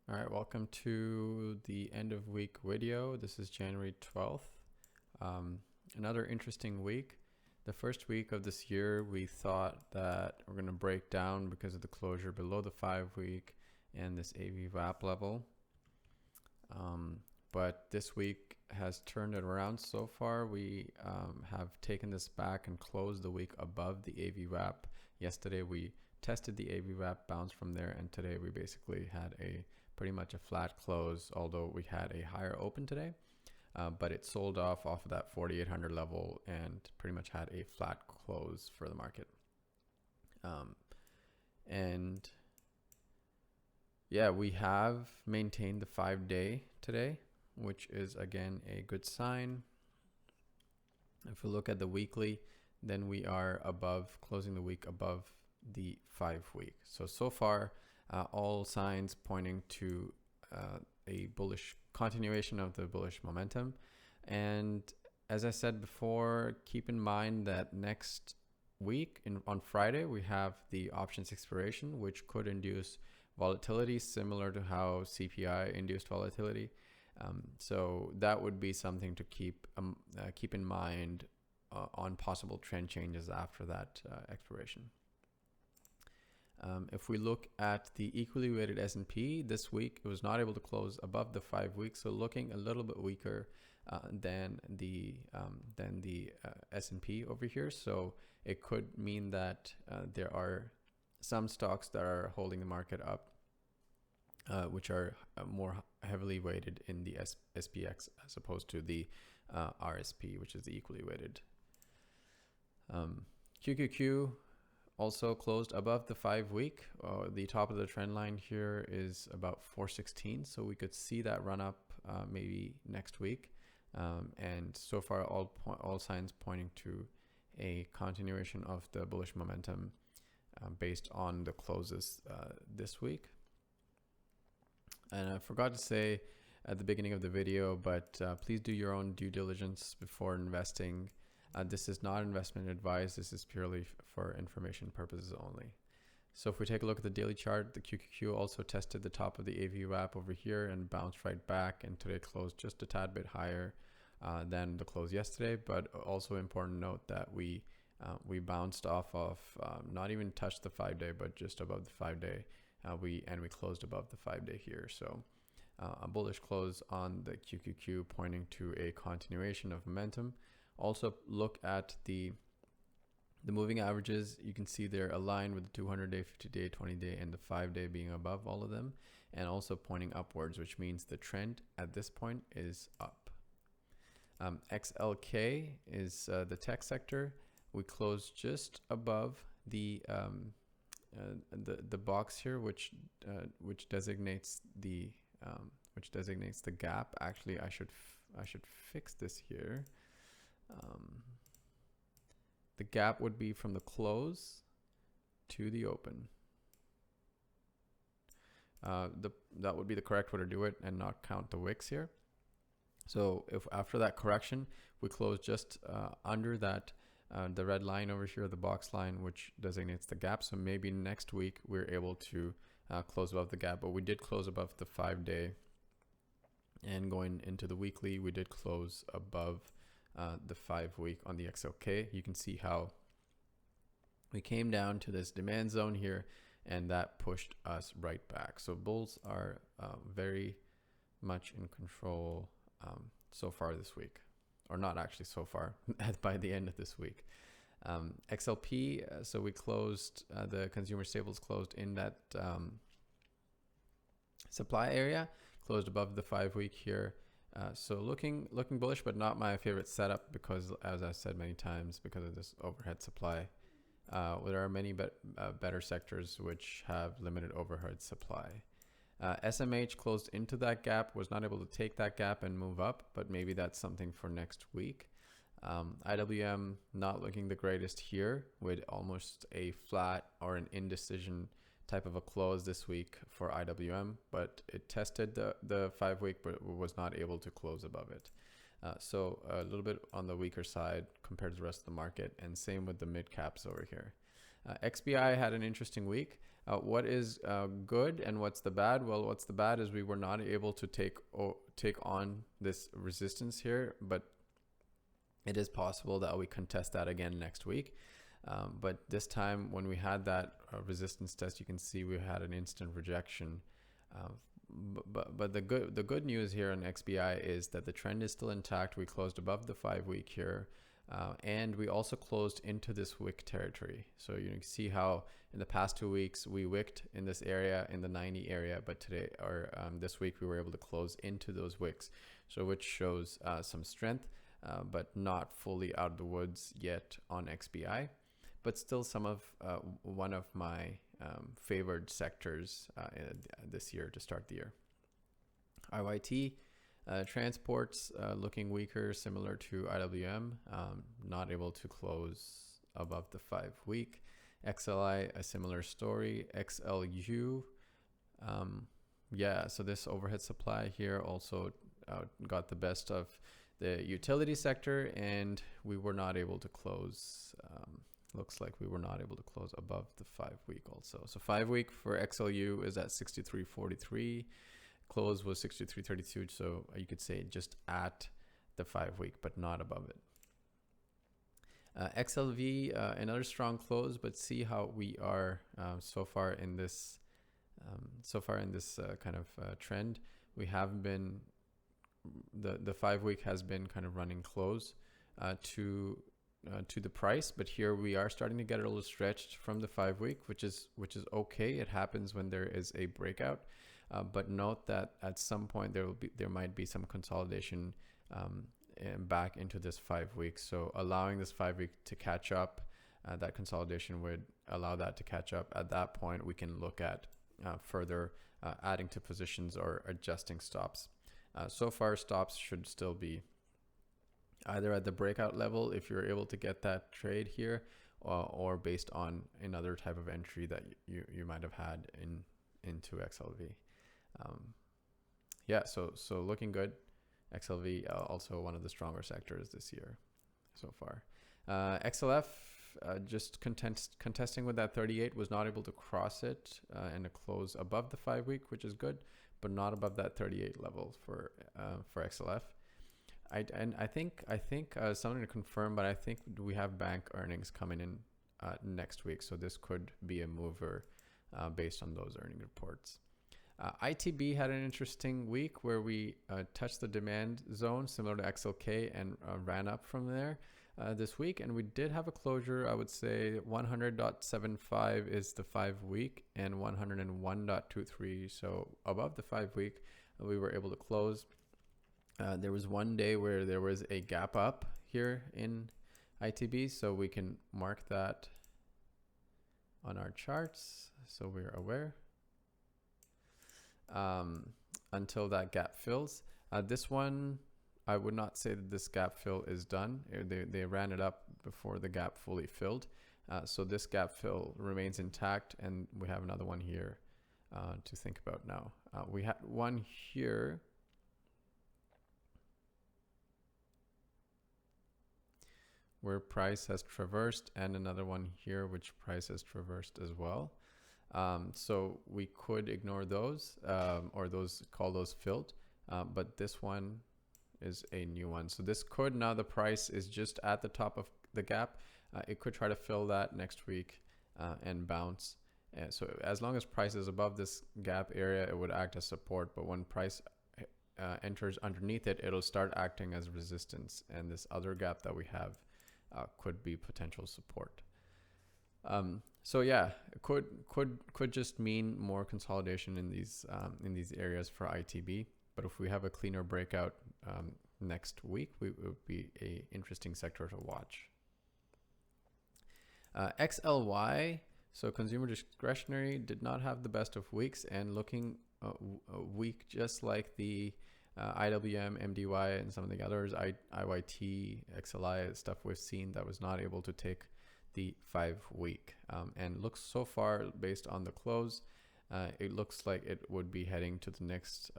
All right, welcome to the end of week video. This is January 12th. Another interesting week. The first week of this year, we thought that we're going to break down because of the closure below the 5-week and this AV/VWAP level. But this week has turned it around so far. We have taken this back and closed the week above the AV/VWAP. Yesterday, we tested the AV/VWAP, bounced from there, and today we basically had pretty much a flat close, although we had a higher open today. But it sold off of that 4,800 level and pretty much had a flat close for the market. And yeah, we have maintained the 5-day today, which is again a good sign. If we look at the weekly, then we are closing the week above the 5-week. So far, all signs pointing to a bullish continuation of the bullish momentum. And as I said before, keep in mind that next week on Friday, we have the options expiration, which could induce volatility similar to how CPI induced volatility. So that would be something to keep in mind on possible trend changes after that expiration. If we look at the equally weighted S&P this week, it was not able to close above the 5-week, so looking a little bit weaker than the S&P over here. So it could mean that there are some stocks that are holding the market up, which are more heavily weighted in the SPX as opposed to the RSP, which is the equally weighted. QQQ also closed above the 5-week. The top of the trend line here is about 416, so we could see that run up maybe next week. And so far, all signs pointing to a continuation of the bullish momentum based on the closes this week. And I forgot to say at the beginning of the video, but please do your own due diligence before investing. This is not investment advice. This is purely for information purposes only. So if we take a look at the daily chart, the QQQ also tested the top of the AV/VWAP over here and bounced right back, and today closed just a tad bit higher than the close yesterday. But also important note that we bounced off of not even touched the 5-day, but just above the 5-day. We closed above the 5-day here. So a bullish close on the QQQ, pointing to a continuation of momentum. Also look at the moving averages. You can see they're aligned with the 200-day, 50-day, 20-day, and the 5-day being above all of them, and also pointing upwards, which means the trend at this point is up. XLK is the tech sector. We closed just above the box here, which designates the gap. Actually, I should fix this here. The gap would be from the close to the open. That would be the correct way to do it and not count the wicks here. So if after that correction, we close just under that, the red line over here, the box line, which designates the gap. So maybe next week we're able to close above the gap, but we did close above the 5-day. And going into the weekly, we did close above the 5-week on the XLK. You can see how we came down to this demand zone here, and that pushed us right back. So bulls are very much in control so far this week, or not actually so far, by the end of this week. XLP, so we closed, the consumer staples closed in that supply area, closed above the 5-week here. So looking bullish, but not my favorite setup because, as I said many times, because of this overhead supply. There are many better sectors which have limited overhead supply. SMH closed into that gap, was not able to take that gap and move up, but maybe that's something for next week. IWM not looking the greatest here, with almost a flat or an indecision type of a close this week for IWM, but it tested the 5-week, but was not able to close above it. So a little bit on the weaker side compared to the rest of the market, and same with the mid caps over here. XBI had an interesting week. What is good and what's the bad? Well, what's the bad is we were not able to take on this resistance here, but it is possible that we contest that again next week. But this time when we had that resistance test, you can see we had an instant rejection. But the good news here on XBI is that the trend is still intact. We closed above the 5-week here. And we also closed into this wick territory. So you can see how in the past 2 weeks we wicked in this area, in the 90 area, but today or this week we were able to close into those wicks. So which shows some strength, but not fully out of the woods yet on XBI, but still some of one of my favored sectors this year to start the year. IYT. Transports looking weaker, similar to IWM, not able to close above the 5-week. XLI, a similar story. XLU, yeah, so this overhead supply here also got the best of the utility sector, and we were not able to close. Looks like we were not able to close above the 5-week also. So 5-week for XLU is at 63.43. Close was 63.32, so you could say just at the 5-week, but not above it. XLV, another strong close, but see how we are so far in this kind of trend. We have been the 5-week has been kind of running close to the price, but here we are starting to get a little stretched from the 5-week, which is okay. It happens when there is a breakout. But note that at some point there might be some consolidation back into this 5 weeks. So allowing this 5-week to catch up, that consolidation would allow that to catch up. At that point, we can look at further adding to positions or adjusting stops. So far, stops should still be either at the breakout level if you're able to get that trade here, or based on another type of entry that you might have had into XLV. Yeah, so looking good. XLV also one of the stronger sectors this year so far. XLF just contesting with that 38, was not able to cross it and to close above the 5-week, which is good, but not above that 38 level for XLF. I think something to confirm, but I think we have bank earnings coming in next week, so this could be a mover based on those earning reports. ITB had an interesting week where we touched the demand zone similar to XLK and ran up from there this week, and we did have a closure. I would say 100.75 is the 5-week and 101.23, so above the 5-week we were able to close. There was one day where there was a gap up here in ITB, so we can mark that on our charts so we're aware. Until that gap fills. This one, I would not say that this gap fill is done. They ran it up before the gap fully filled. So this gap fill remains intact, and we have another one here to think about now. We had one here where price has traversed, and another one here which price has traversed as well. So we could ignore those or call those filled, but this one is a new one. So this could, now the price is just at the top of the gap. It could try to fill that next week and bounce. So as long as price is above this gap area, it would act as support, but when price enters underneath it, it'll start acting as resistance, and this other gap that we have could be potential support. So yeah, it could just mean more consolidation in these areas for ITB. But if we have a cleaner breakout next week, it would be a interesting sector to watch. XLY, so consumer discretionary, did not have the best of weeks, and looking weak just like the IWM, MDY, and some of the others, IYT, XLI stuff we've seen that was not able to take the 5-week, and looks so far based on the close, it looks like it would be heading to the next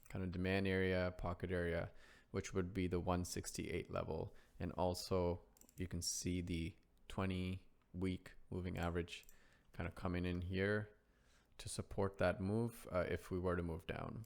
kind of demand area, pocket area, which would be the 168 level. And also you can see the 20-week moving average kind of coming in here to support that move if we were to move down.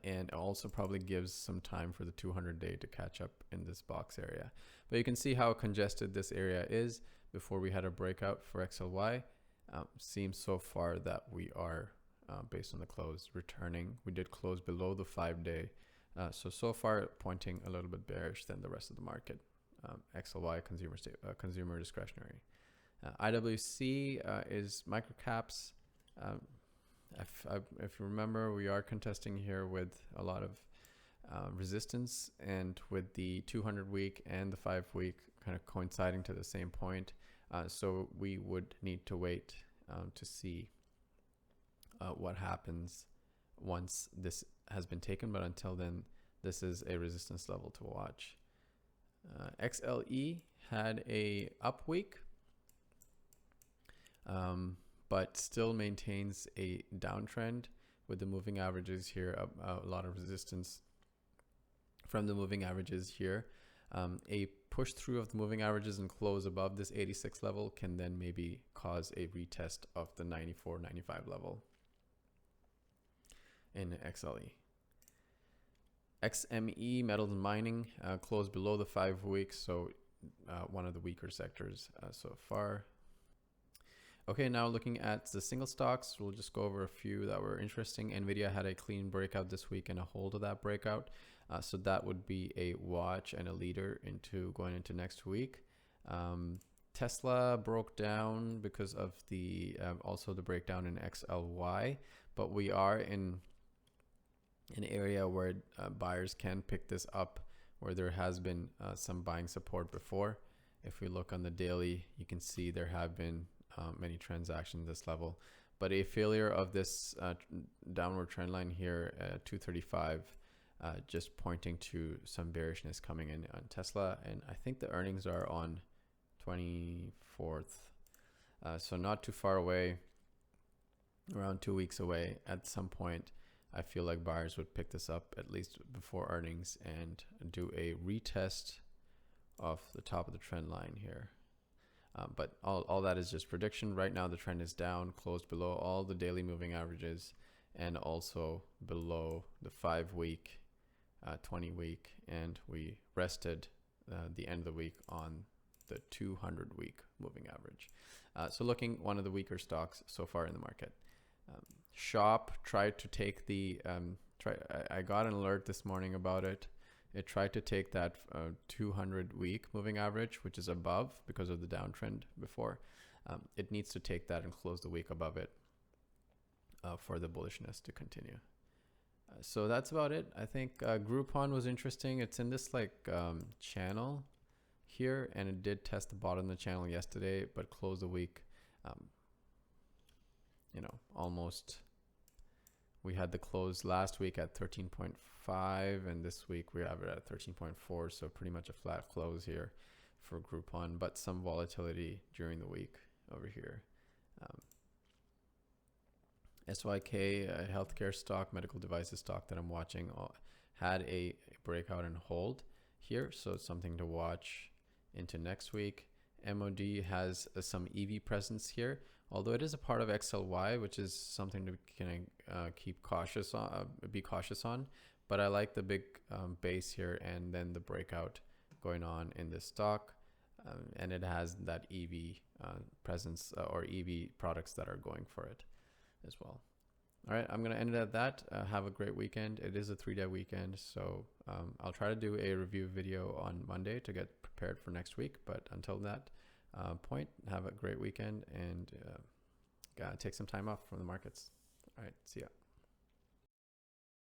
And also probably gives some time for the 200-day to catch up in this box area. But you can see how congested this area is before we had a breakout for XLY. Seems so far that we are, based on the close, returning. We did close below the 5-day. So far pointing a little bit bearish than the rest of the market. XLY, consumer discretionary. IWC is microcaps. If you remember, we are contesting here with a lot of resistance, and with the 200-week and the 5-week kind of coinciding to the same point. So we would need to wait to see what happens once this has been taken. But until then, this is a resistance level to watch. XLE had a up week, but still maintains a downtrend with the moving averages here, a lot of resistance from the moving averages here. A push through of the moving averages and close above this 86 level can then maybe cause a retest of the 94, 95 level in XLE. XME, metals and mining, closed below the 5 weeks, so one of the weaker sectors so far. Okay, now looking at the single stocks, we'll just go over a few that were interesting. NVIDIA had a clean breakout this week and a hold of that breakout. So that would be a watch and a leader into going into next week. Tesla broke down because of the also the breakdown in XLY, but we are in an area where buyers can pick this up, where there has been some buying support before. If we look on the daily, you can see there have been many transactions at this level, but a failure of this downward trend line here at 235, just pointing to some bearishness coming in on Tesla. And I think the earnings are on 24th, so not too far away, around 2 weeks away. At some point, I feel like buyers would pick this up at least before earnings and do a retest of the top of the trend line here. But all that is just prediction. Right now, the trend is down, closed below all the daily moving averages, and also below the 5-week, 20-week, and we rested the end of the week on the 200-week moving average. So looking one of the weaker stocks so far in the market. Shop tried to take the, I got an alert this morning about it. It tried to take that 200-week moving average, which is above because of the downtrend before. It needs to take that and close the week above it for the bullishness to continue. So that's about it. I think Groupon was interesting. It's in this like channel here, and it did test the bottom of the channel yesterday, but closed the week, you know, almost. We had the close last week at 13.5, and this week we have it at 13.4, so pretty much a flat close here for Groupon, but some volatility during the week over here. SYK, a healthcare stock, medical devices stock that I'm watching, had a breakout and hold here, so it's something to watch into next week. MOD has some EV presence here, although it is a part of XLY, which is something to kind of keep cautious on, be cautious on. But I like the big base here, and then the breakout going on in this stock, and it has that EV presence or EV products that are going for it as well. All right, I'm going to end it at that. Have a great weekend. It is a 3-day weekend, so I'll try to do a review video on Monday to get prepared for next week. But until that point, have a great weekend, and take some time off from the markets. All right, see ya.